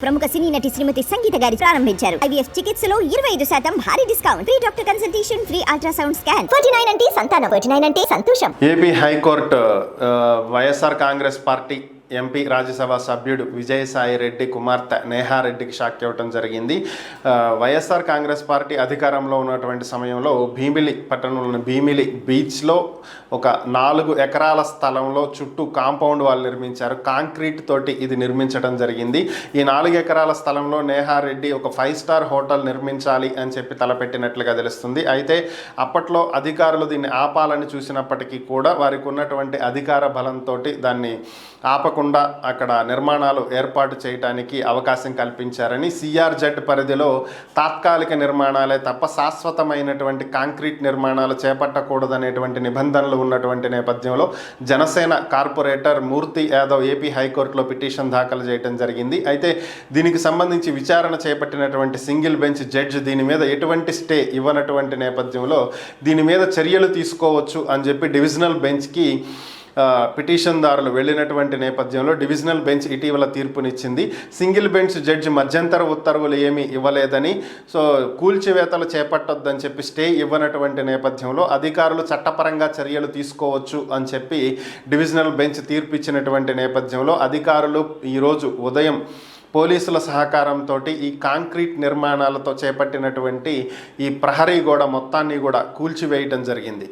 ప్రముఖ సినీ నటి శ్రీమతి సంగీత గారి ప్రారంభించారు. ఐవీఎఫ్ చికిత్సలో 25% భారీ discount, free doctor consultation, free ultrasound scan. 49 అంటే సంతానం, 49 అంటే సంతోషం. AP high court YSR Congress party MP Rajya Sabha సభ్యుడు విజయసాయి రెడ్డి కుమార్తె నేహారెడ్డికి షాక్ ఇవ్వడం జరిగింది. వైఎస్ఆర్ కాంగ్రెస్ పార్టీ అధికారంలో ఉన్నటువంటి సమయంలో భీమిలి పట్టణంలోని భీమిలి బీచ్లో ఒక 4 ఎకరాల స్థలంలో చుట్టూ కాంపౌండ్ వాళ్ళు నిర్మించారు. కాంక్రీట్ తోటి ఇది నిర్మించడం జరిగింది. ఈ 4 ఎకరాల స్థలంలో నేహారెడ్డి ఒక 5 స్టార్ హోటల్ నిర్మించాలి అని చెప్పి తలపెట్టినట్లుగా తెలుస్తుంది. అయితే అప్పట్లో అధికారులు దీన్ని ఆపాలని చూసినప్పటికీ కూడా వారికి ఉన్నటువంటి అధికార బలంతో దాన్ని ఆపకుండా అక్కడ నిర్మాణాలు ఏర్పాటు చేయడానికి అవకాశం కల్పించారని, సిఆర్జెడ్ పరిధిలో తాత్కాలిక నిర్మాణాలే తప్ప శాశ్వతమైనటువంటి కాంక్రీట్ నిర్మాణాలు చేపట్టకూడదనేటువంటి నిబంధనలు ఉన్నటువంటి నేపథ్యంలో జనసేన కార్పొరేటర్ మూర్తి యాదవ్ ఏపీ హైకోర్టులో పిటిషన్ దాఖలు చేయడం జరిగింది. అయితే దీనికి సంబంధించి విచారణ చేపట్టినటువంటి సింగిల్ బెంచ్ జడ్జి దీని మీద ఎటువంటి స్టే ఇవ్వనటువంటి నేపథ్యంలో దీని మీద చర్యలు తీసుకోవచ్చు అని చెప్పి డివిజనల్ బెంచ్కి పిటిషన్దారులు వెళ్ళినటువంటి నేపథ్యంలో డివిజనల్ బెంచ్ ఇటీవల తీర్పునిచ్చింది. సింగిల్ బెంచ్ జడ్జి మధ్యంతర ఉత్తర్వులు ఏమీ ఇవ్వలేదని, కూల్చివేతలు చేపట్టొద్దని చెప్పి స్టే ఇవ్వనటువంటి నేపథ్యంలో అధికారులు చట్టపరంగా చర్యలు తీసుకోవచ్చు అని చెప్పి డివిజనల్ బెంచ్ తీర్పు ఇచ్చినటువంటి నేపథ్యంలో అధికారులు ఈరోజు ఉదయం పోలీసుల సహకారంతో ఈ కాంక్రీట్ నిర్మాణాలతో చేపట్టినటువంటి ఈ ప్రహరీ గోడ మొత్తాన్ని కూడా కూల్చివేయటం జరిగింది.